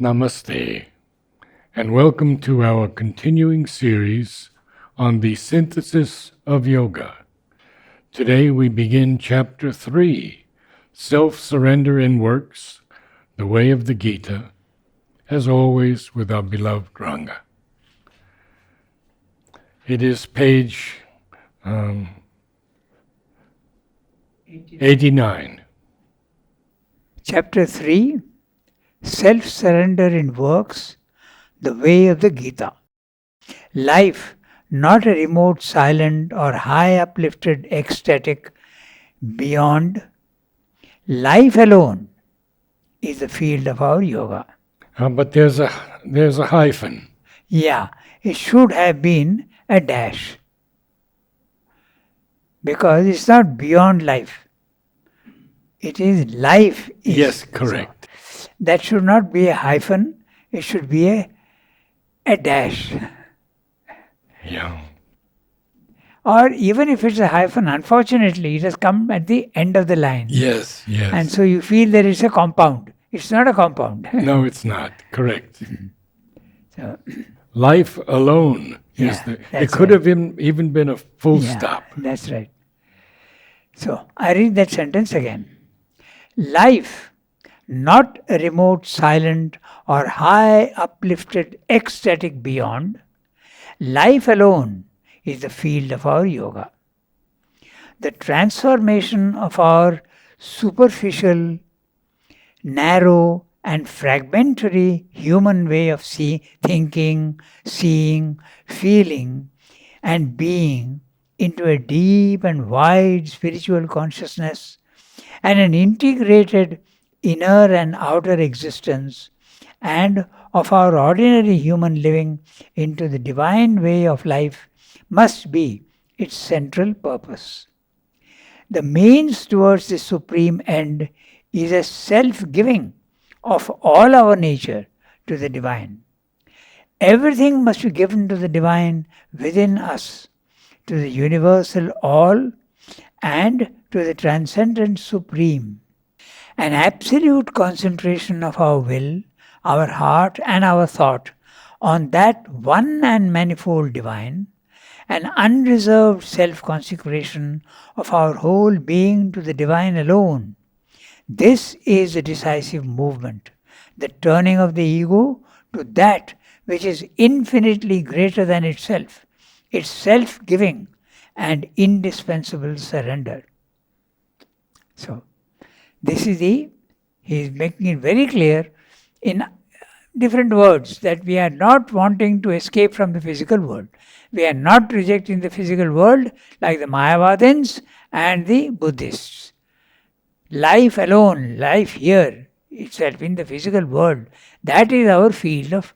Namaste, and welcome to our continuing series on the synthesis of yoga. Today we begin Chapter 3, Self-Surrender in Works, the Way of the Gita, as always with our beloved Ranga. It is page 89. Chapter 3, Self-Surrender in Works, the Way of the Gita. Life, not a remote, silent or high uplifted, ecstatic beyond. Life alone is the field of our yoga. But there's a hyphen. Yeah, it should have been a dash. Because it's not beyond life. It is life. Yes, correct. So, that should not be a hyphen. It should be a dash. Yeah. Or even if it's a hyphen, unfortunately, it has come at the end of the line. Yes. And so you feel there is a compound. It's not a compound. No, it's not. Correct. So, life alone is it could have even been a full stop. That's right. So, I read that sentence again. Life, not a remote, silent or high uplifted, ecstatic beyond. Life alone is the field of our yoga. The transformation of our superficial, narrow and fragmentary human way of thinking, seeing, feeling and being into a deep and wide spiritual consciousness and an integrated inner and outer existence, and of our ordinary human living into the divine way of life must be its central purpose. The means towards this supreme end is a self-giving of all our nature to the divine. Everything must be given to the divine within us, to the universal all and to the transcendent supreme. An absolute concentration of our will, our heart and our thought on that one and manifold divine, an unreserved self-consecration of our whole being to the divine alone. This is the decisive movement, the turning of the ego to that which is infinitely greater than itself, its self-giving and indispensable surrender. So, this is he is making it very clear in different words that we are not wanting to escape from the physical world. We are not rejecting the physical world like the Mayavadins and the Buddhists. Life alone, life here itself in the physical world, that is our field of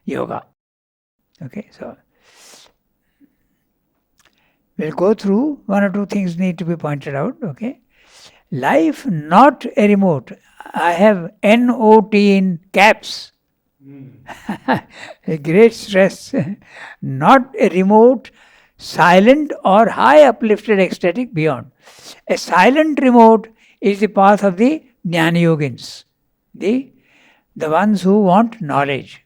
yoga. Okay, so we'll go through one or two things need to be pointed out. Okay, life not a remote. I have N-O-T in caps. A great stress. Not a remote, silent or high uplifted ecstatic beyond. A silent remote is the path of the Jnana Yogins, the ones who want knowledge.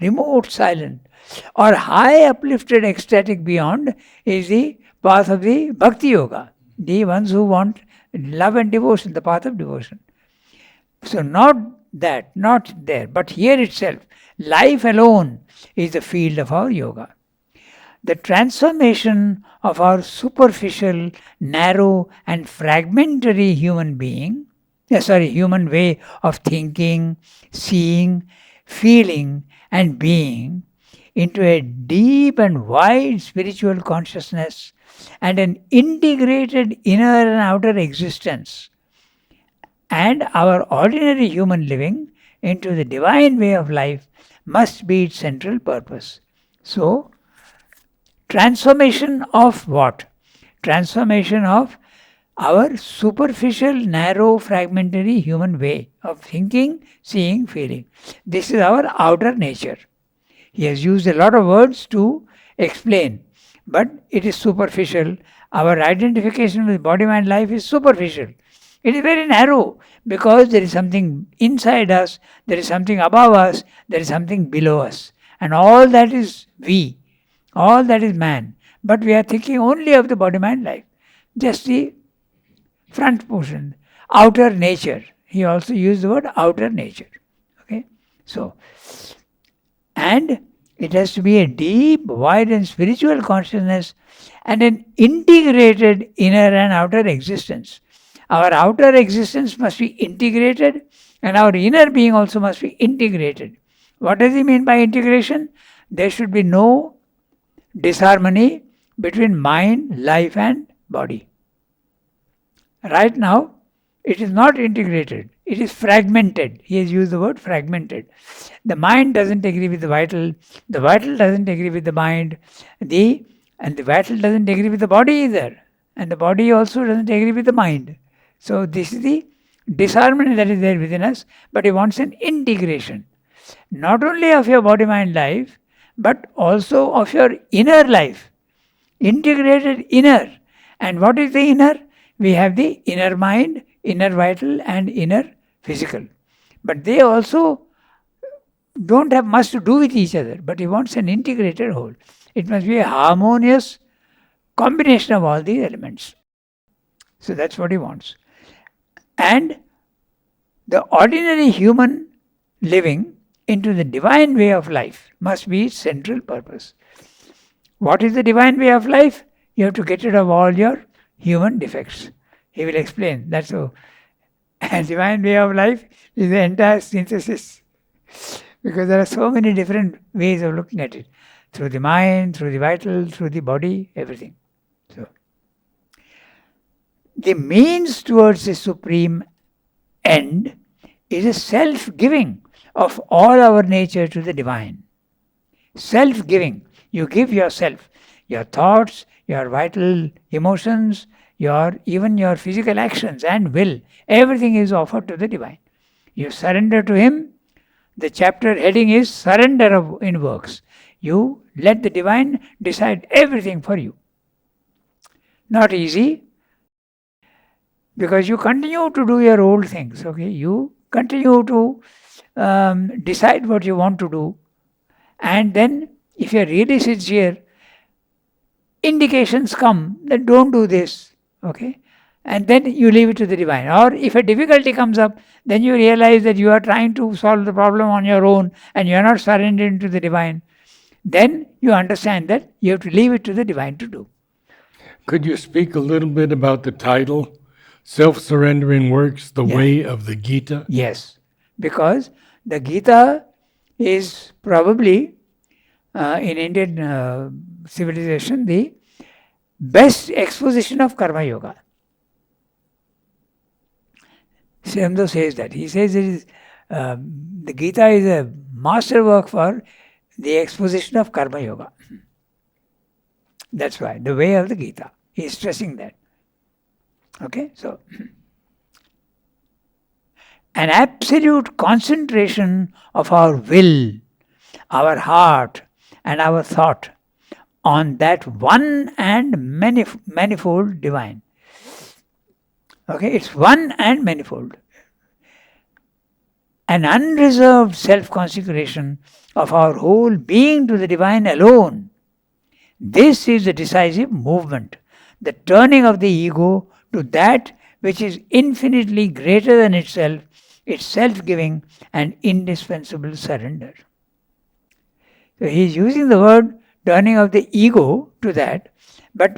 Remote, silent or high uplifted ecstatic beyond is the path of the Bhakti Yoga, the ones who want love and devotion, the path of devotion. So not that, not there, but here itself, life alone is the field of our yoga. The transformation of our superficial, narrow and fragmentary human way of thinking, seeing, feeling and being into a deep and wide spiritual consciousness and an integrated inner and outer existence, and our ordinary human living into the divine way of life must be its central purpose. So, transformation of what? Transformation of our superficial, narrow, fragmentary human way of thinking, seeing, feeling. This is our outer nature. He has used a lot of words to explain, but it is superficial. Our identification with body, mind, life is superficial. It is very narrow because there is something inside us, there is something above us, there is something below us. And all that is we, all that is man. But we are thinking only of the body-mind life, just the front portion, outer nature. He also used the word outer nature. Okay, so, and it has to be a deep, wide and spiritual consciousness and an integrated inner and outer existence. Our outer existence must be integrated and our inner being also must be integrated. What does he mean by integration? There should be no disharmony between mind, life and body. Right now, it is not integrated. It is fragmented. He has used the word fragmented. The mind doesn't agree with the vital doesn't agree with the mind, and the vital doesn't agree with the body either, and the body also doesn't agree with the mind. So this is the disharmony that is there within us, but he wants an integration. Not only of your body-mind life, but also of your inner life. Integrated inner. And what is the inner? We have the inner mind, inner vital and inner physical. But they also don't have much to do with each other, but he wants an integrated whole. It must be a harmonious combination of all these elements. So that's what he wants. And the ordinary human living into the divine way of life must be its central purpose. What is the divine way of life? You have to get rid of all your human defects. He will explain. That's so. A divine way of life is the entire synthesis. Because there are so many different ways of looking at it. Through the mind, through the vital, through the body, everything. So, the means towards the supreme end is a self-giving of all our nature to the divine. Self-giving. You give yourself, your thoughts, your vital emotions, even your physical actions and will. Everything is offered to the divine. You surrender to him. The chapter heading is Surrender in Works. You let the divine decide everything for you. Not easy, because you continue to do your old things. Okay, you continue to decide what you want to do, and then if you are really sincere, indications come that don't do this. Okay, and then you leave it to the divine. Or if a difficulty comes up, then you realize that you are trying to solve the problem on your own and you are not surrendering to the divine. Then you understand that you have to leave it to the divine to do. Could you speak a little bit about the title, Self-Surrendering Works, the Way of the Gita? Yes, because the Gita is probably, in Indian civilization, the best exposition of Karma Yoga. Sri Aurobindo says that. He says the Gita is a masterwork for the exposition of Karma Yoga. That's why, the way of the Gita. He is stressing that. Okay, so an absolute concentration of our will, our heart, and our thought on that one and manifold divine. Okay, it's one and manifold. An unreserved self-consecration of our whole being to the divine alone. This is the decisive movement, the turning of the ego to that which is infinitely greater than itself, its self-giving and indispensable surrender. So he is using the word turning of the ego to that, but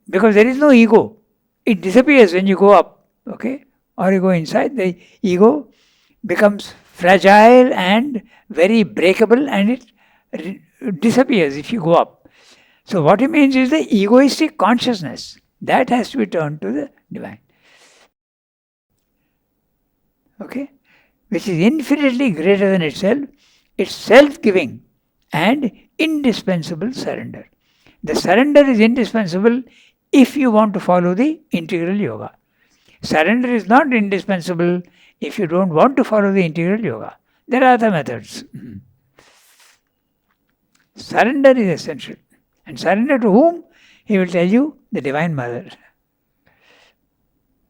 because there is no ego, it disappears when you go up, okay, or you go inside. The ego becomes fragile and very breakable, and it disappears if you go up. So what he means is the egoistic consciousness that has to be turned to the divine. Okay, which is infinitely greater than itself, its self-giving and indispensable surrender. The surrender is indispensable if you want to follow the integral yoga. Surrender is not indispensable if you don't want to follow the integral yoga. There are other methods. Surrender is essential. And surrender to whom? He will tell you, the Divine Mother.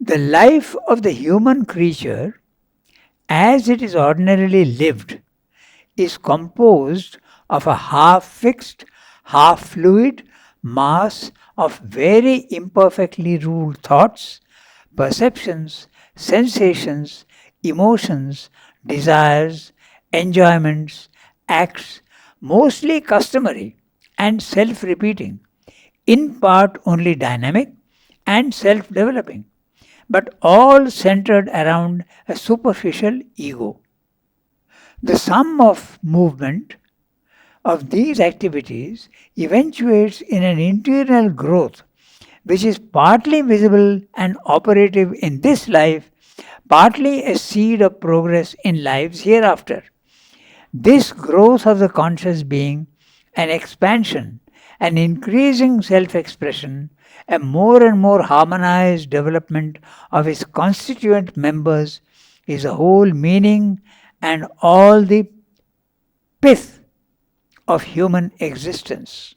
The life of the human creature, as it is ordinarily lived, is composed of a half-fixed, half-fluid mass of very imperfectly ruled thoughts, perceptions, sensations, emotions, desires, enjoyments, acts, mostly customary and self-repeating, in part only dynamic and self-developing, but all centered around a superficial ego. The sum of movement of these activities eventuates in an internal growth which is partly visible and operative in this life, partly a seed of progress in lives hereafter. This growth of the conscious being, an expansion, an increasing self expression, a more and more harmonized development of its constituent members is the whole meaning and all the pith of human existence.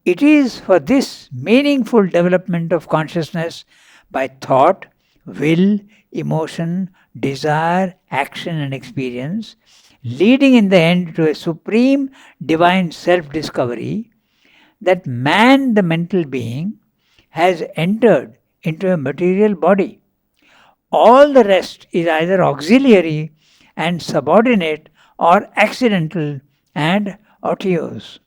It is for this meaningful development of consciousness by thought, will, emotion, desire, action, and experience, leading in the end to a supreme divine self discovery, that man, the mental being, has entered into a material body. All the rest is either auxiliary and subordinate or accidental and otiose.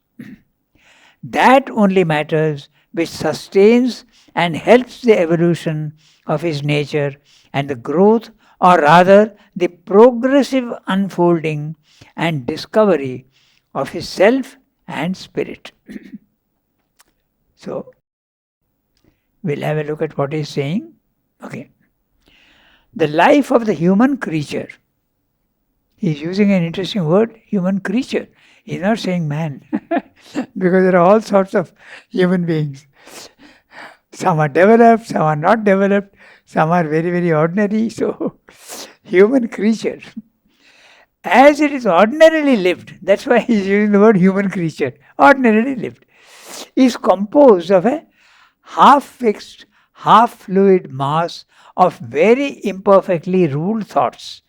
That only matters which sustains and helps the evolution of his nature and the growth, or rather the progressive unfolding and discovery of his self and spirit. So, we'll have a look at what he's saying. Okay. The life of the human creature. He's using an interesting word, human creature. He's not saying man, because there are all sorts of human beings. Some are developed, some are not developed, some are very, very ordinary. So, human creature. As it is ordinarily lived, that's why he's using the word human creature, ordinarily lived, is composed of a half-fixed, half-fluid mass of very imperfectly ruled thoughts.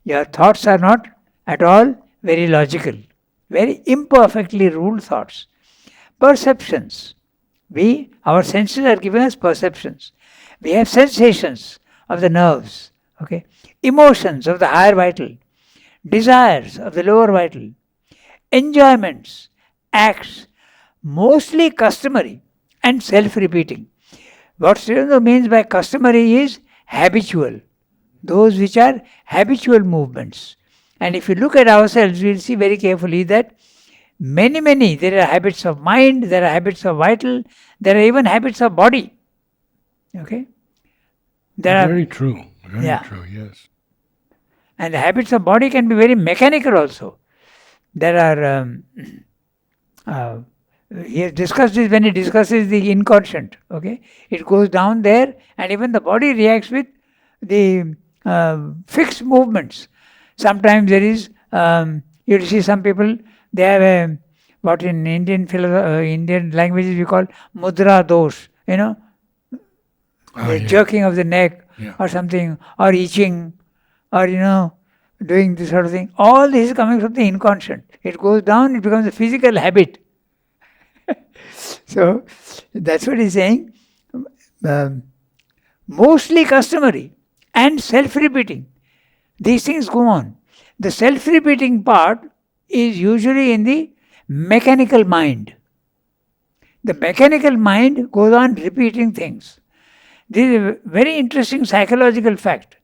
Your thoughts are not at all very logical, very imperfectly ruled thoughts. Perceptions. Our senses are giving us perceptions. We have sensations of the nerves, okay? Emotions of the higher vital, desires of the lower vital, enjoyments, acts, mostly customary and self-repeating. What Srivendra means by customary is habitual, those which are habitual movements. And if you look at ourselves, we'll see very carefully that many, there are habits of mind, there are habits of vital, there are even habits of body. Okay? Very true, yes. And the habits of body can be very mechanical also. There are, he has discussed this when he discusses the inconscient. Okay? It goes down there and even the body reacts with the fixed movements. Sometimes there is, you'll see some people, they have a, what in Indian languages we call mudra dosh, jerking of the neck or something, or itching, or doing this sort of thing. All this is coming from the inconscient. It goes down, it becomes a physical habit. So, that's what he's saying. Mostly customary and self-repeating. These things go on. The self-repeating part is usually in the mechanical mind. The mechanical mind goes on repeating things. This is a very interesting psychological fact.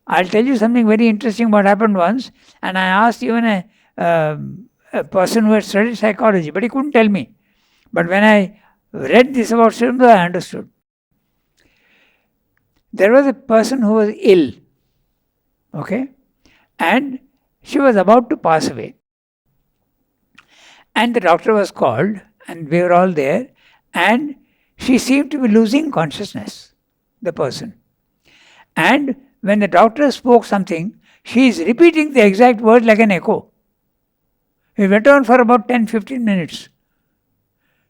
I'll tell you something very interesting what happened once, and I asked even a person who had studied psychology, but he couldn't tell me. But when I read this about Srivendra, I understood. There was a person who was ill, okay, and she was about to pass away. And the doctor was called, and we were all there, and she seemed to be losing consciousness, the person. And when the doctor spoke something, she is repeating the exact word like an echo. It went on for about 10-15 minutes.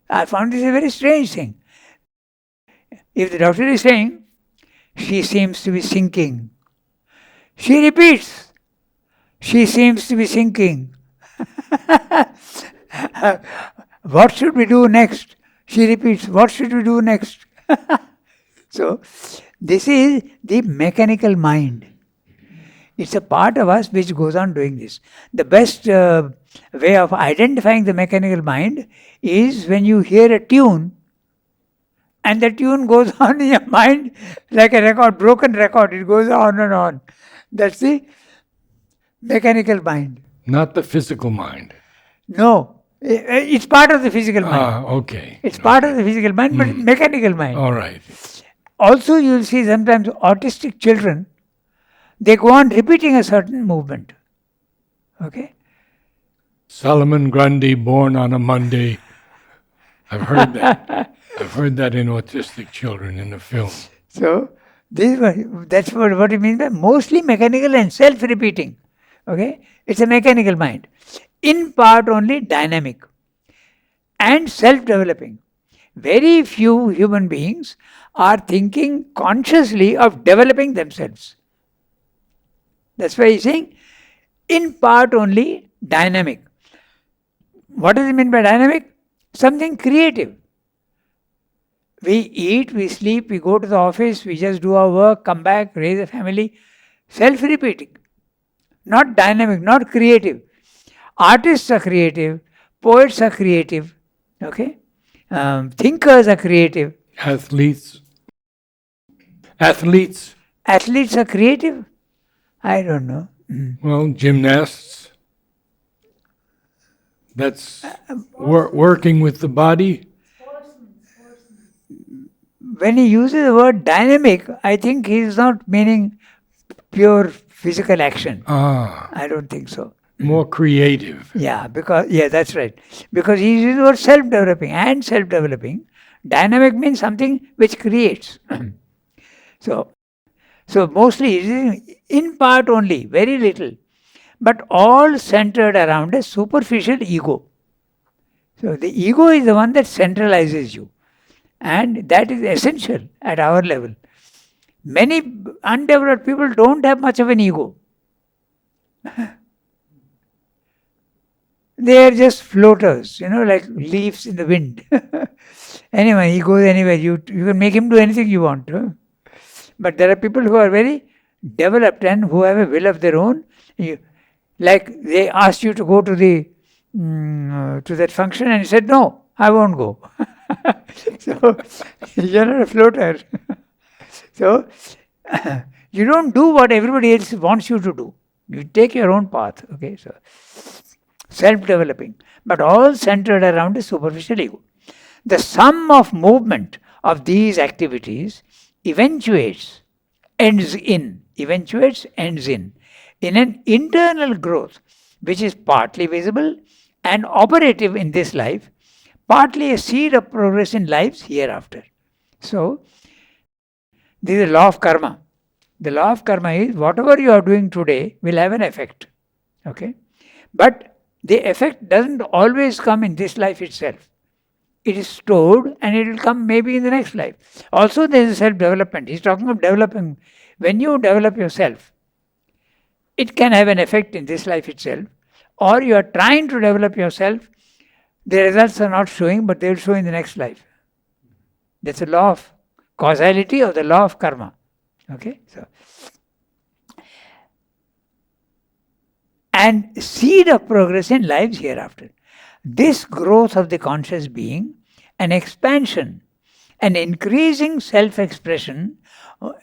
I found this a very strange thing. If the doctor is saying, she seems to be sinking, she repeats, she seems to be sinking. What should we do next? She repeats, what should we do next? So, this is the mechanical mind. It's a part of us which goes on doing this. The best way of identifying the mechanical mind is when you hear a tune and the tune goes on in your mind like a record, broken record. It goes on and on. That's the mechanical mind. Not the physical mind. No, it's part of the physical mind. Ah, okay. It's part of the physical mind, but mechanical mind. All right. Also, you'll see sometimes autistic children, they go on repeating a certain movement. Okay? Solomon Grundy, born on a Monday. I've heard that. I've heard that in autistic children in the film. So, that's what it means by mostly mechanical and self-repeating. Okay? It's a mechanical mind. In part only dynamic and self-developing. Very few human beings are thinking consciously of developing themselves. That's why he's saying, in part only dynamic. What does it mean by dynamic? Something creative. We eat, we sleep, we go to the office, we just do our work, come back, raise a family. Self-repeating. Not dynamic, not creative. Artists are creative, poets are creative, okay? Thinkers are creative. Athletes. Athletes are creative? I don't know. Well, gymnasts. That's working with the body. When he uses the word dynamic, I think he is not meaning pure physical action. I don't think so. More creative. Yeah, that's right. Because he uses the word self-developing and self-developing. Dynamic means something which creates. So mostly in part only, very little, but all centered around a superficial ego. So the ego is the one that centralizes you, and that is essential at our level. Many undeveloped people don't have much of an ego. They are just floaters, like leaves in the wind. Anyway, he goes anywhere. You can make him do anything you want. But there are people who are very developed and who have a will of their own. Like they asked you to go to to that function and you said, no, I won't go. So, you're not a floater. So, you don't do what everybody else wants you to do. You take your own path. Okay, so self-developing, but all centered around a superficial ego. The sum of movement of these activities ends in an internal growth which is partly visible and operative in this life, partly a seed of progress in lives hereafter. So, this is the law of karma. The law of karma is whatever you are doing today will have an effect. Okay? But the effect doesn't always come in this life itself. It is stored and it will come maybe in the next life. Also, there is self-development. He's talking of developing. When you develop yourself, it can have an effect in this life itself, or you are trying to develop yourself, the results are not showing, but they will show in the next life. That's a law of causality or the law of karma. Okay? So, and seed of progress in lives hereafter. This growth of the conscious being, an expansion, an increasing self-expression,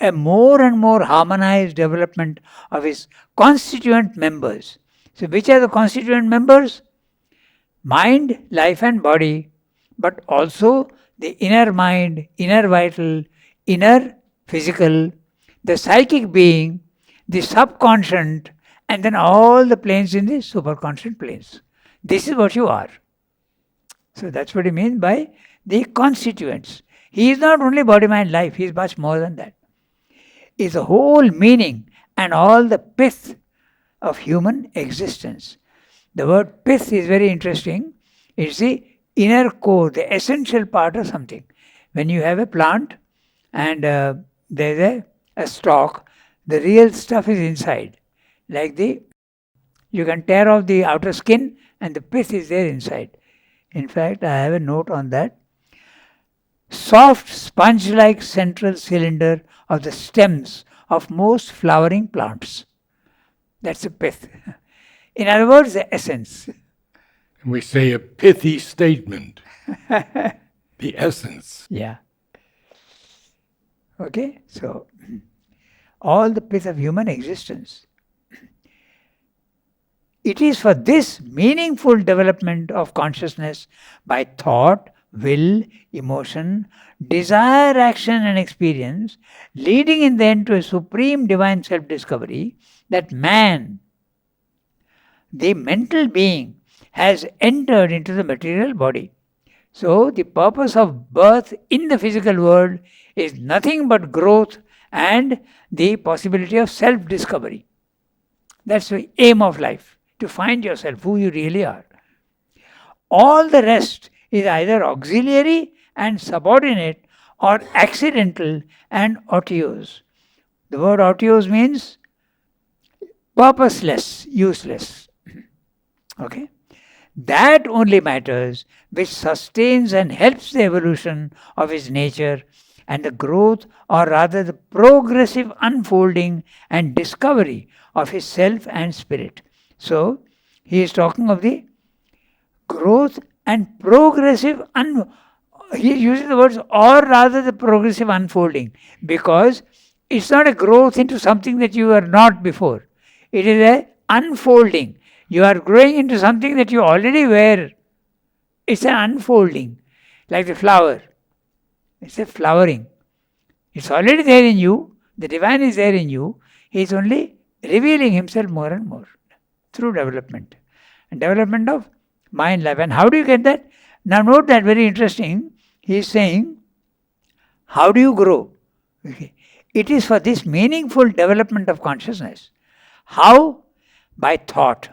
a more and more harmonized development of his constituent members. So which are the constituent members? Mind, life and body, but also the inner mind, inner vital, inner physical, the psychic being, the subconscious, and then all the planes in the superconscious planes. This is what you are. So that's what he means by the constituents. He is not only body, mind, life, he is much more than that. It's the whole meaning and all the pith of human existence. The word pith is very interesting. It's the inner core, the essential part of something. When you have a plant, and there's a stalk. The real stuff is inside. Like you can tear off the outer skin and the pith is there inside. In fact, I have a note on that. Soft sponge-like central cylinder of the stems of most flowering plants. That's the pith. In other words, the essence. We say a pithy statement. The essence. Yeah. Okay, so all the pith of human existence. It is for this meaningful development of consciousness by thought, will, emotion, desire, action, and experience, leading in the end to a supreme divine self-discovery, that man, the mental being, has entered into the material body. So, the purpose of birth in the physical world is nothing but growth and the possibility of self-discovery. That's the aim of life, to find yourself, who you really are. All the rest is either auxiliary and subordinate or accidental and otiose. The word otiose means purposeless, useless. Okay? That only matters which sustains and helps the evolution of his nature and the growth, or rather the progressive unfolding and discovery of his self and spirit. So, he is talking of the growth and progressive he is using the words or rather the progressive unfolding, because it's not a growth into something that you were not before. It is a unfolding. You are growing into something that you already were. It's an unfolding, like the flower. It's a flowering. It's already there in you. The divine is there in you. He is only revealing himself more and more through development. And development of mind life. And how do you get that? Now note that, very interesting. He is saying, how do you grow? Okay. It is for this meaningful development of consciousness. How? By thought,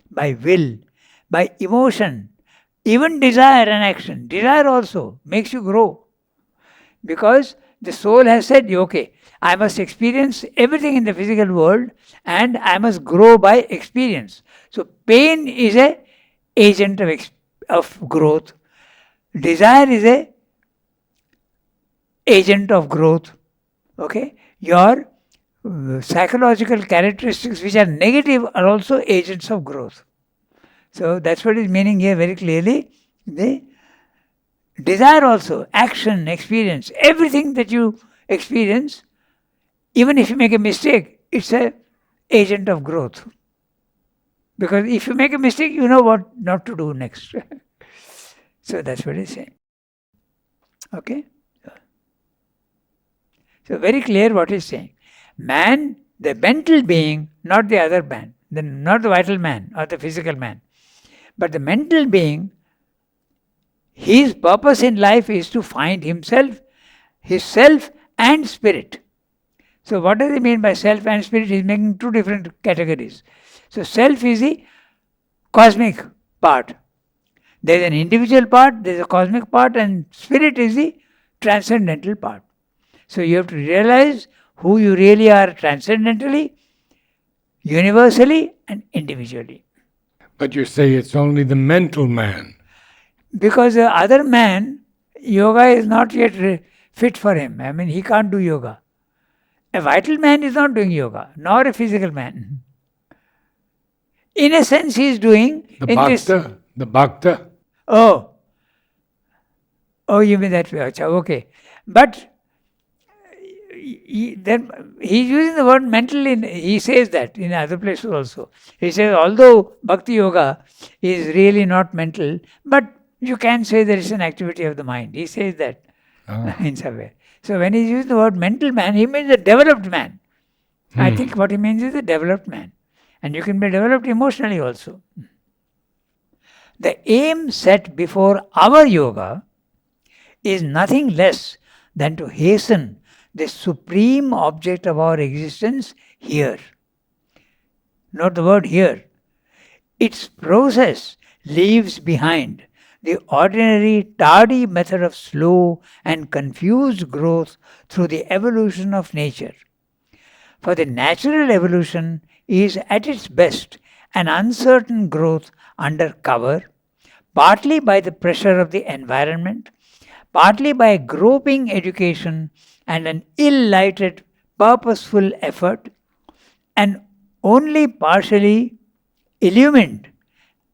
by will, by emotion, even desire and action. Desire also makes you grow. Because the soul has said, okay, I must experience everything in the physical world and I must grow by experience. So pain is a agent of growth. Desire is a agent of growth. Okay? Your psychological characteristics which are negative are also agents of growth. So that's what is meaning here very clearly. The desire also, action, experience, everything that you experience, even if you make a mistake, it's an agent of growth. Because if you make a mistake, you know what not to do next. So that's what he's saying. Okay? So very clear what he's saying. Man, the mental being, not the other man, not the vital man or the physical man, but the mental being, his purpose in life is to find himself, his self and spirit. So what does he mean by self and spirit? He's making two different categories. So self is the cosmic part. There is an individual part, there is a cosmic part, and spirit is the transcendental part. So you have to realize who you really are transcendentally, universally and individually. But you say it's only the mental man. Because the other man, yoga is not yet fit for him. I mean, he can't do yoga. A vital man is not doing yoga, nor a physical man. In a sense, he is doing... The bhakta? Oh, you mean that way. Okay. But then he's using the word mental, he says that in other places also. He says, although bhakti yoga is really not mental, but you can say there is an activity of the mind. He says that in some way. So when he uses the word mental man, he means a developed man. I think what he means is a developed man. And you can be developed emotionally also. The aim set before our yoga is nothing less than to hasten the supreme object of our existence here. Note the word here. Its process leaves behind the ordinary tardy method of slow and confused growth through the evolution of nature. For the natural evolution is at its best an uncertain growth under cover, partly by the pressure of the environment, partly by groping education and an ill lighted, purposeful effort, and only partially illumined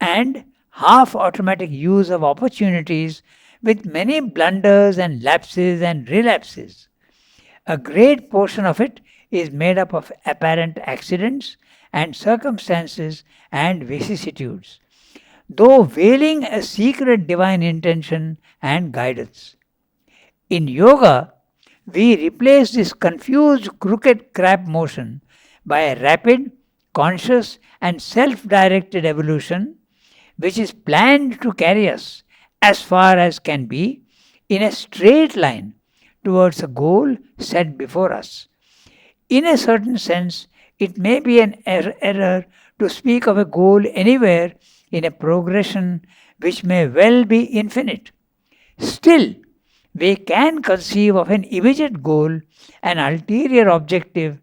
and half automatic use of opportunities with many blunders and lapses and relapses. A great portion of it is made up of apparent accidents and circumstances and vicissitudes, though veiling a secret divine intention and guidance. In yoga, we replace this confused crooked crab motion by a rapid, conscious, and self directed evolution which is planned to carry us as far as can be in a straight line towards a goal set before us. In a certain sense, it may be an error to speak of a goal anywhere in a progression which may well be infinite. Still, we can conceive of an immediate goal, an ulterior objective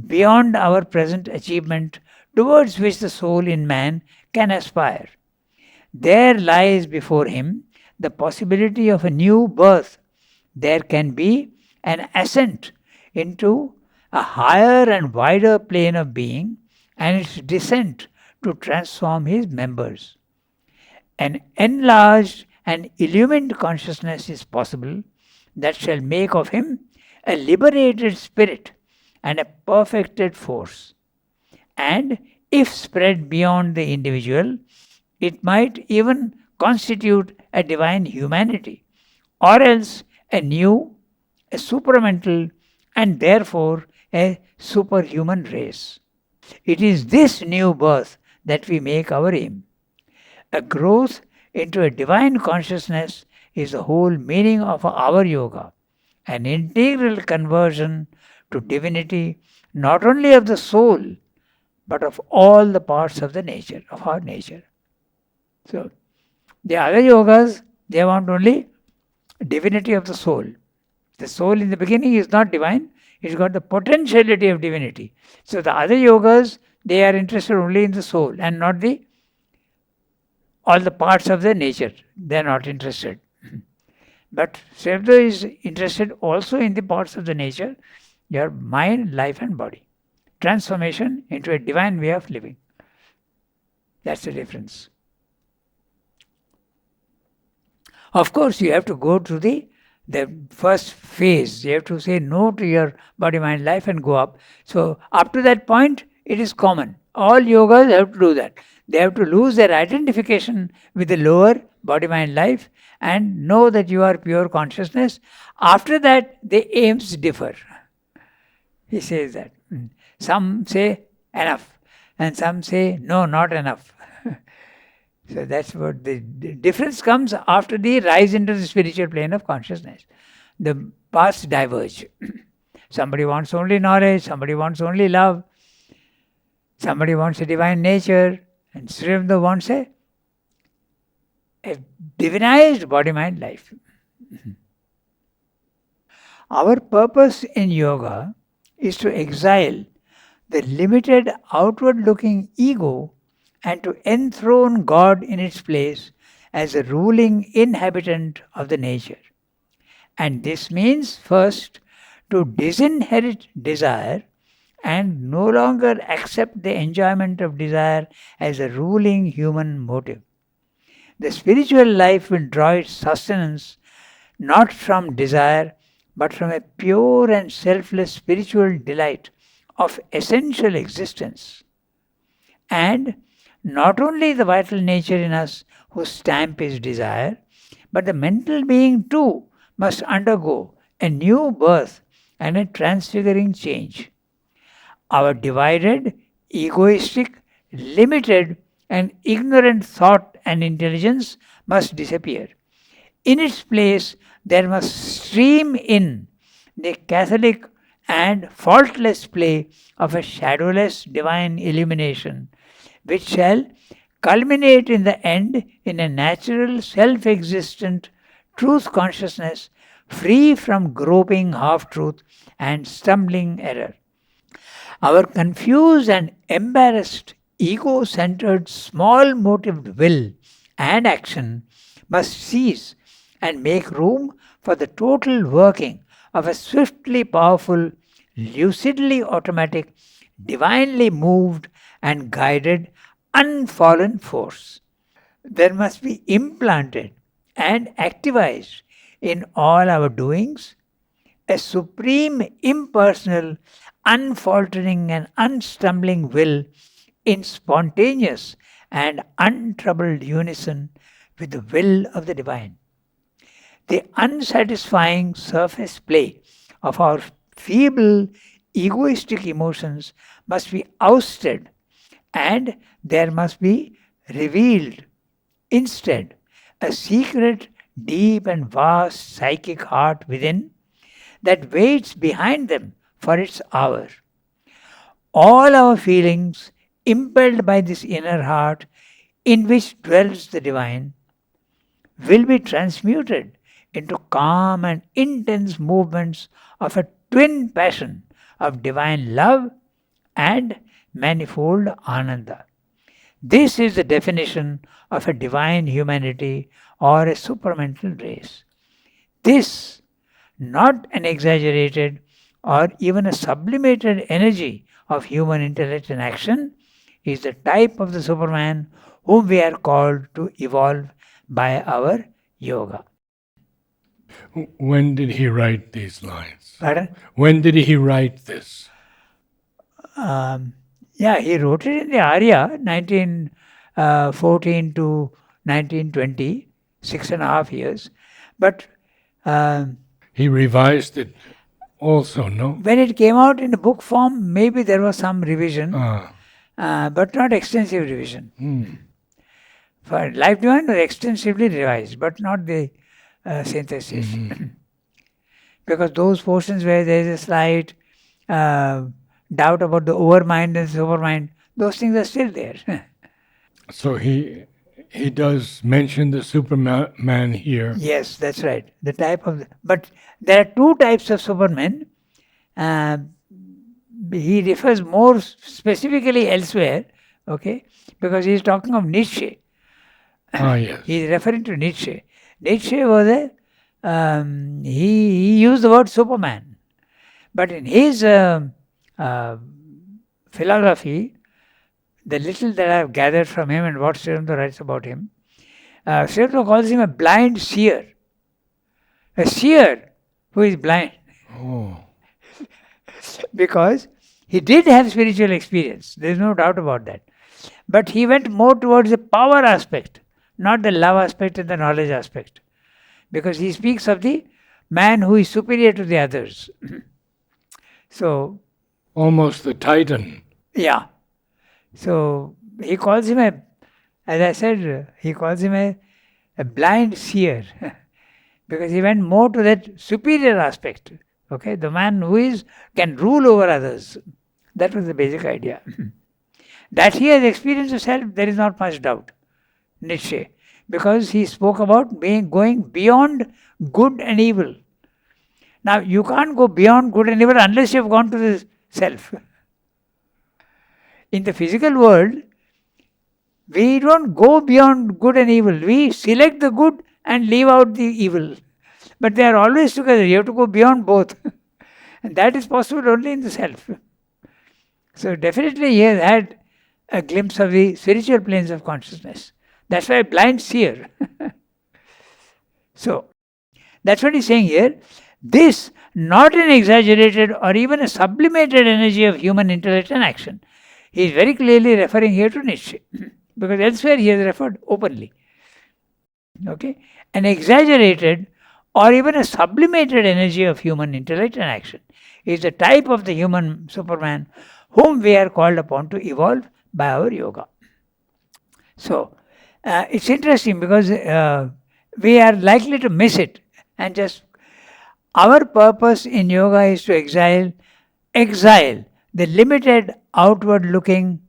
beyond our present achievement towards which the soul in man can aspire. There lies before him the possibility of a new birth. There can be an ascent into a higher and wider plane of being and its descent to transform his members. An enlarged and illumined consciousness is possible that shall make of him a liberated spirit and a perfected force. And if spread beyond the individual, it might even constitute a divine humanity, or else a new, a supramental, and therefore a superhuman race. It is this new birth that we make our aim. A growth into a divine consciousness is the whole meaning of our yoga, an integral conversion to divinity not only of the soul but of all the parts of the nature, of our nature. So, the other yogas, they want only divinity of the soul. The soul in the beginning is not divine, it's got the potentiality of divinity. So, the other yogas, they are interested only in the soul and not the all the parts of the nature. They are not interested. But Sevda is interested also in the parts of the nature, your mind, life, and body. Transformation into a divine way of living. That's the difference. Of course, you have to go through the first phase. You have to say no to your body, mind, life and go up. So, up to that point, it is common. All yogas have to do that. They have to lose their identification with the lower body, mind, life and know that you are pure consciousness. After that, the aims differ. He says that. Some say enough and some say no, not enough. So that's what the difference comes after the rise into the spiritual plane of consciousness. The paths diverge. Somebody wants only knowledge, somebody wants only love, somebody wants a divine nature, and Sri Aurobindo wants a divinized body, mind, life. Our purpose in yoga is to exile the limited outward-looking ego and to enthrone God in its place as a ruling inhabitant of the nature. And this means first to disinherit desire and no longer accept the enjoyment of desire as a ruling human motive. The spiritual life will draw its sustenance not from desire but from a pure and selfless spiritual delight of essential existence. And not only the vital nature in us whose stamp is desire, but the mental being too must undergo a new birth and a transfiguring change. Our divided, egoistic, limited and ignorant thought and intelligence must disappear. In its place, there must stream in the catholic and faultless play of a shadowless divine illumination, which shall culminate in the end in a natural, self existent truth consciousness free from groping half truth and stumbling error. Our confused and embarrassed, ego centered, small motived will and action must cease and make room for the total working of a swiftly powerful, lucidly automatic, divinely moved and guided, unfallen force. There must be implanted and activized in all our doings a supreme, impersonal, unfaltering, and unstumbling will in spontaneous and untroubled unison with the will of the divine. The unsatisfying surface play of our feeble, egoistic emotions must be ousted, and there must be revealed instead a secret, deep, and vast psychic heart within that waits behind them for its hour. All our feelings, impelled by this inner heart in which dwells the divine, will be transmuted into calm and intense movements of a twin passion of divine love and manifold ananda. This is the definition of a divine humanity or a supramental race. This, not an exaggerated or even a sublimated energy of human intellect and action, is the type of the Superman whom we are called to evolve by our yoga. When did he write these lines? Pardon? When did he write this? Yeah, he wrote it in the Arya, 1914 to 1920, 6.5 years. But He revised it also, no? when it came out in a book form, maybe there was some revision, Ah, but not extensive revision. For Life Divine was extensively revised, but not the synthesis. Because those portions where there is a slight doubt about the overmind and supermind, those things are still there. so he does mention the Superman here. Yes, that's right. The type of, but there are two types of Supermen. He refers more specifically elsewhere, okay, because he is talking of Nietzsche. Ah, yes. He is referring to Nietzsche. Nietzsche was he used the word Superman, but in his philosophy, the little that I have gathered from him and what Sri Aurobindo writes about him, Sri Aurobindo calls him a blind seer. A seer who is blind. Oh, Because he did have spiritual experience, there is no doubt about that. But he went more towards the power aspect, not the love aspect and the knowledge aspect. Because he speaks of the man who is superior to the others. So, almost the Titan. yeah. So he calls him as I said, he calls him a blind seer. Because he went more to that superior aspect. Okay, the man who can rule over others. That was the basic idea. That he has experienced himself, there is not much doubt. Nietzsche. Because he spoke about going beyond good and evil. Now, you can't go beyond good and evil unless you have gone to the self. In the physical world, we don't go beyond good and evil. We select the good and leave out the evil. But they are always together. You have to go beyond both. And that is possible only in the self. So definitely he has had a glimpse of the spiritual planes of consciousness. That's why blind seer. So, that's what he's saying here. This, not an exaggerated or even a sublimated energy of human intellect and action. He is very clearly referring here to Nietzsche. Because elsewhere he has referred openly. Okay? An exaggerated or even a sublimated energy of human intellect and action is the type of the human Superman whom we are called upon to evolve by our yoga. So, it's interesting because we are likely to miss it, and just our purpose in yoga is to exile the limited outward looking,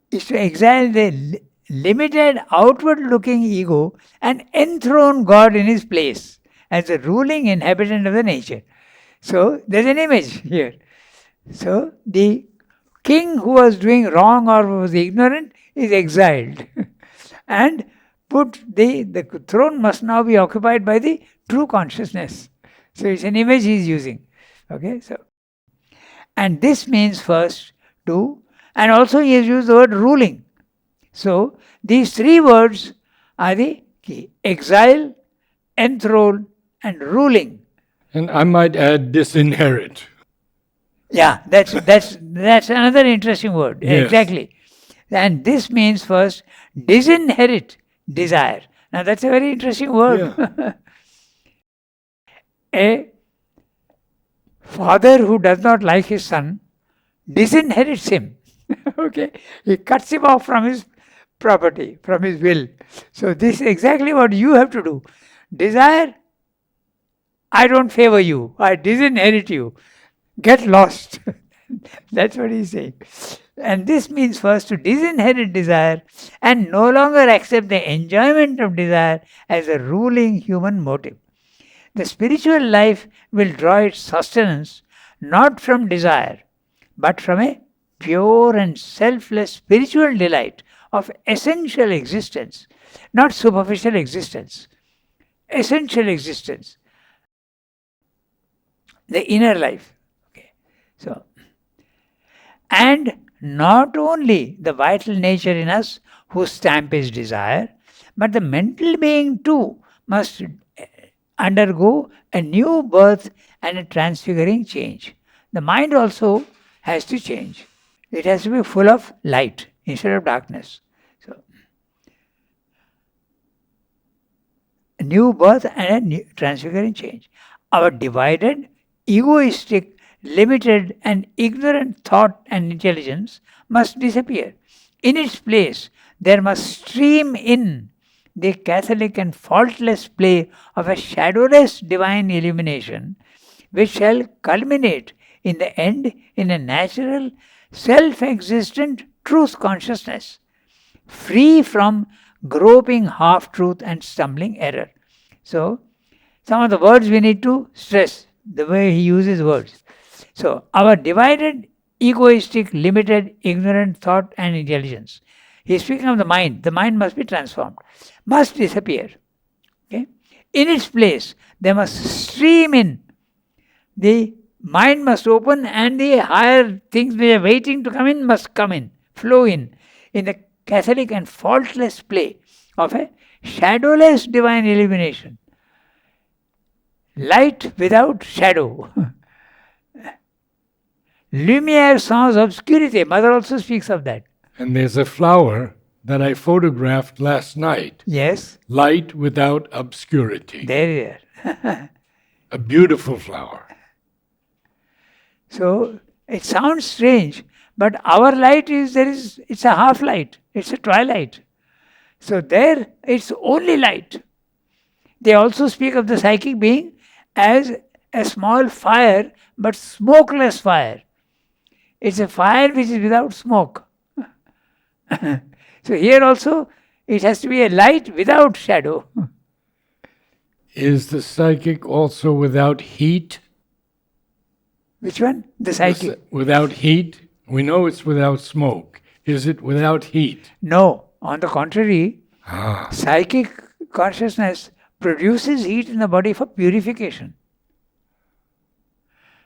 is to exile the limited, outward-looking ego and enthrone God in his place as the ruling inhabitant of the nature. So there's an image here. So the king who was doing wrong or was ignorant is exiled. And the throne must now be occupied by the true consciousness. So it's an image he's using. Okay, so and this means first to, and also he has used the word ruling. So these three words are the key: exile, enthrone, and ruling. And I might add disinherit. Yeah, that's another interesting word. Yes. Exactly. And this means first disinherit desire. Now that's a very interesting word. Yeah. A father who does not like his son disinherits him. Okay, he cuts him off from his property, from his will. So this is exactly what you have to do. Desire, I don't favor you, I disinherit you. Get lost. That's what he's saying. And this means first to disinherit desire and no longer accept the enjoyment of desire as a ruling human motive. The spiritual life will draw its sustenance not from desire, but from a pure and selfless spiritual delight of essential existence, not superficial existence. Essential existence. The inner life. Okay. So, and not only the vital nature in us whose stamp is desire, but the mental being too must undergo a new birth and a transfiguring change. The mind also has to change. It has to be full of light instead of darkness. So, a new birth and a new transfiguring change. Our divided, egoistic, limited and ignorant thought and intelligence must disappear. In its place, there must stream in the catholic and faultless play of a shadowless divine illumination, which shall culminate in the end in a natural, self-existent truth consciousness, free from groping half-truth and stumbling error. So, some of the words we need to stress, the way he uses words. So, our divided, egoistic, limited, ignorant thought and intelligence. He is speaking of the mind. The mind must be transformed, must disappear. Okay? In its place, there must stream in. The mind must open and the higher things which are waiting to come in must come in, flow in the catholic and faultless play of a shadowless divine illumination. Light without shadow. Lumière sans obscurité. Mother also speaks of that. And there's a flower that I photographed last night. Yes. Light without obscurity. There. A beautiful flower. So it sounds strange, but our light it's a half light. It's a twilight. So there it's only light. They also speak of the psychic being as a small fire, but smokeless fire. It's a fire which is without smoke. So here also it has to be a light without shadow. Is the psychic also without heat? Which one? The psychic. Without heat? We know it's without smoke. Is it without heat? No. On the contrary, psychic consciousness produces heat in the body for purification.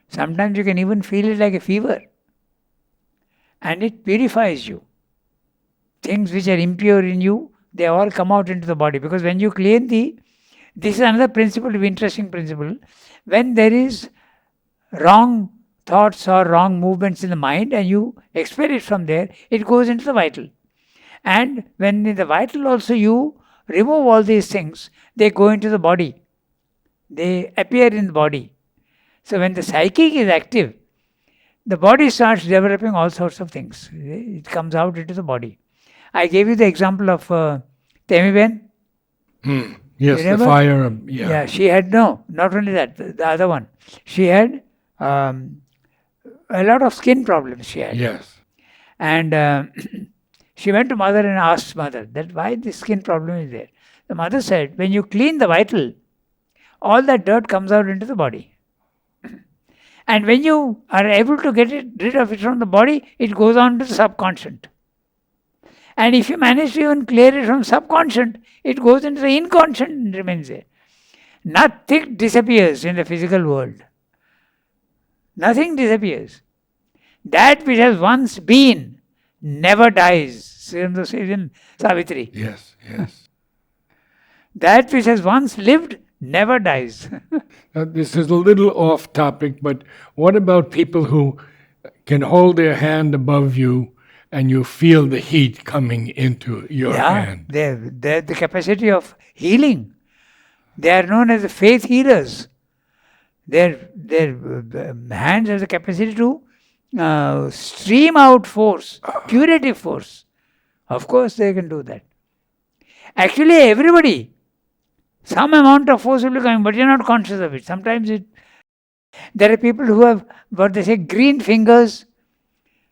Sometimes you can even feel it like a fever. And it purifies you. Things which are impure in you, they all come out into the body. Because when you clean this is another principle, interesting principle. When there is wrong thoughts or wrong movements in the mind and you expel it from there, it goes into the vital. And when in the vital also you remove all these things, they go into the body. They appear in the body. So when the psychic is active, the body starts developing all sorts of things. It comes out into the body. I gave you the example of Temiben. Yes, Remember? the fire. Yeah, she had, not only that, the other one. She had a lot of skin problems she had. Yes. And She went to mother and asked mother that why this skin problem is there. The mother said, when you clean the vital, all that dirt comes out into the body. And when you are able to get rid of it from the body, it goes on to the subconscious. And if you manage to even clear it from subconscious, it goes into the inconscient and remains there. Nothing disappears in the physical world. Nothing disappears. That which has once been never dies. Srimdo says in Savitri. Yes, yes. That which has once lived never dies. Now, this is a little off topic, but what about people who can hold their hand above you and you feel the heat coming into your hand? They have the capacity of healing. They are known as the faith healers. Their hands have the capacity to stream out force, curative force. Of course, they can do that. Actually, everybody, some amount of force will be coming, but you're not conscious of it. Sometimes there are people who have what they say green fingers.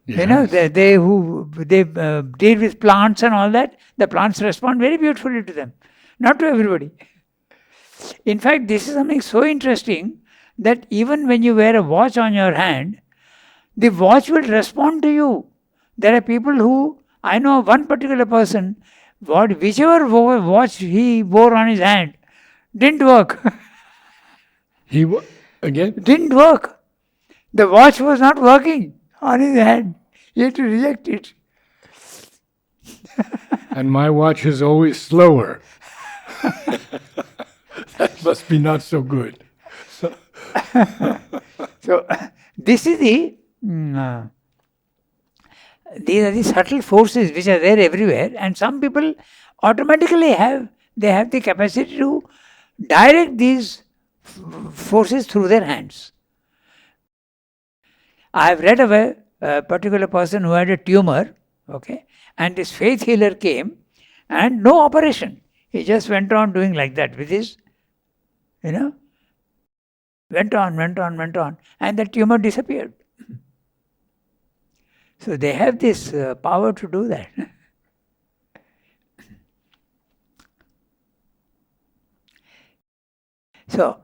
Yes. You know, they deal with plants and all that. The plants respond very beautifully to them, not to everybody. In fact, this is something so interesting that even when you wear a watch on your hand, the watch will respond to you. There are people who, I know one particular person, whichever watch he wore on his hand, didn't work. Again? Didn't work. The watch was not working on his hand. He had to reject it. And my watch is always slower. That must be not so good. So, this is these are the subtle forces which are there everywhere, and some people automatically have the capacity to direct these forces through their hands. I have read of a particular person who had a tumor, okay, and this faith healer came and no operation. He just went on doing like that with his, went on, and the tumor disappeared. So they have this power to do that. So,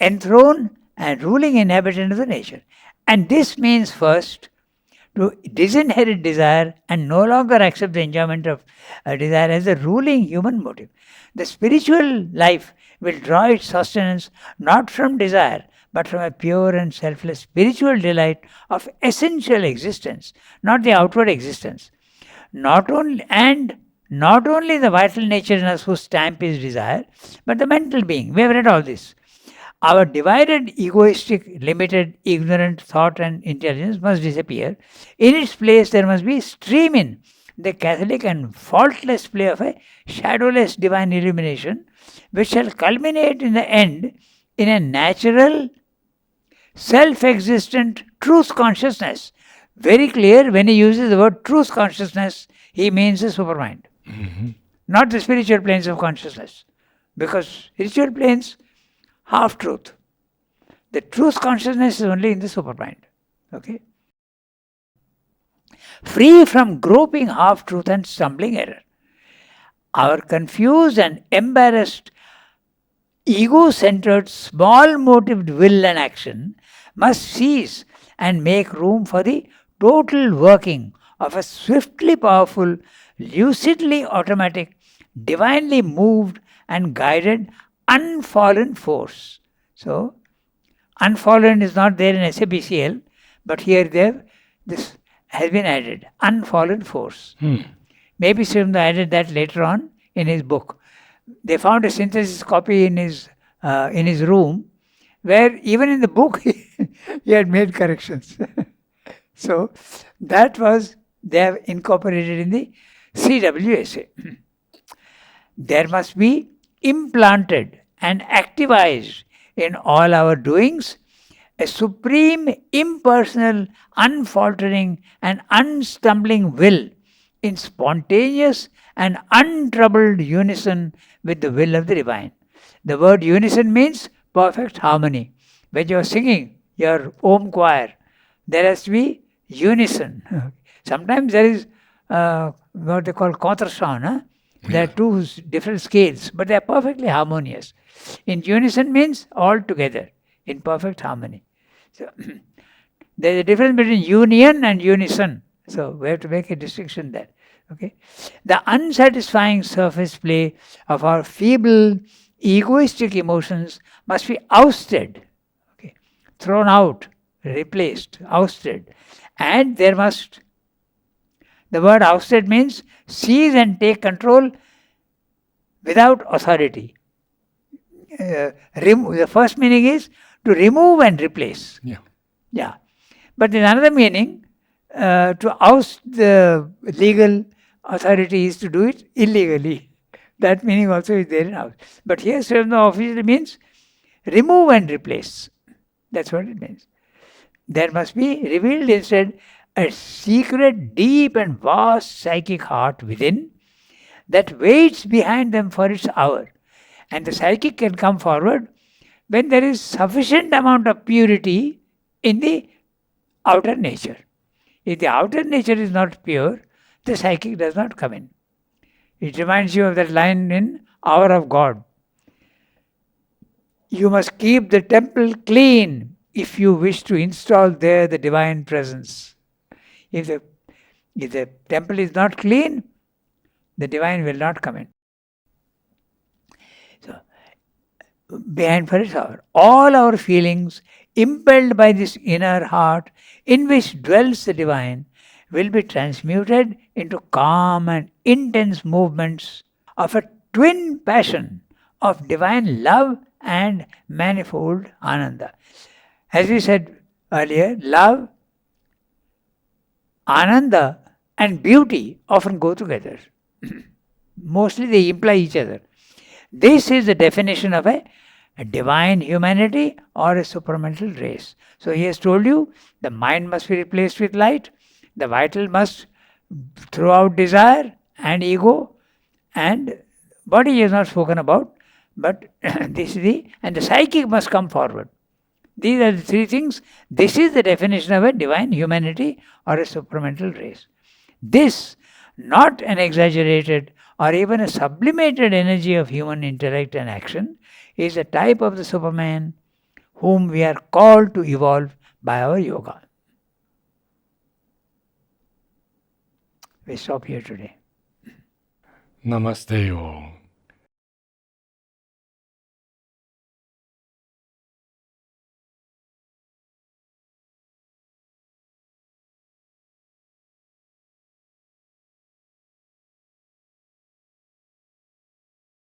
enthroned and ruling inhabitant of the nature. And this means first to disinherit desire and no longer accept the enjoyment of desire as the ruling human motive. The spiritual life will draw its sustenance not from desire, but from a pure and selfless spiritual delight of essential existence, not the outward existence. Not only the vital nature in us whose stamp is desire, but the mental being. We have read all this. Our divided, egoistic, limited, ignorant thought and intelligence must disappear. In its place, there must be stream in the catholic and faultless play of a shadowless divine illumination, which shall culminate in the end in a natural, self-existent truth consciousness. Very clear, when he uses the word truth consciousness, he means the supermind, not the spiritual planes of consciousness. Because spiritual planes, half-truth. The truth consciousness is only in the supermind. Okay? Free from groping half-truth and stumbling error. Our confused and embarrassed, ego-centered, small-motived will and action must cease and make room for the total working of a swiftly powerful, lucidly automatic, divinely moved and guided unfallen force. So, unfallen is not there in SABCL, but here this has been added, unfallen force. Maybe Srimda added that later on in his book. They found a synthesis copy in his room, where even in the book he had made corrections. So that was, they have incorporated in the CWSA. There must be implanted and activized in all our doings a supreme, impersonal, unfaltering and unstumbling will in spontaneous and untroubled unison with the will of the divine. The word unison means perfect harmony. When you are singing your Om choir, there has to be unison. Sometimes there is what they call contrason. Huh? There are two different scales, but they are perfectly harmonious. In unison means all together, in perfect harmony. So there is a difference between union and unison. So we have to make a distinction there. Okay, the unsatisfying surface play of our feeble, egoistic emotions must be ousted, okay, thrown out, replaced, ousted, and there must. The word ousted means seize and take control without authority. The first meaning is to remove and replace. Yeah. But in another meaning, to oust the legal authority is to do it illegally. That meaning also is there in oust. But here, Srivna officially means remove and replace. That's what it means. There must be revealed instead a secret, deep and vast psychic heart within that waits behind them for its hour. And the psychic can come forward when there is sufficient amount of purity in the outer nature. If the outer nature is not pure, the psychic does not come in. It reminds you of that line in Hour of God. You must keep the temple clean if you wish to install there the divine presence. If the temple is not clean, the divine will not come in. So, behind for its hour, all our feelings, impelled by this inner heart in which dwells the divine, will be transmuted into calm and intense movements of a twin passion of divine love and manifold ananda. As we said earlier, love, ananda and beauty often go together. Mostly they imply each other. This is the definition of a divine humanity or a supramental race. So he has told you the mind must be replaced with light, the vital must throw out desire and ego, and body he has not spoken about, but this is and the psychic must come forward. These are the three things. This is the definition of a divine humanity or a supramental race. This, not an exaggerated or even a sublimated energy of human intellect and action, is a type of the Superman whom we are called to evolve by our yoga. We stop here today. Namaste all.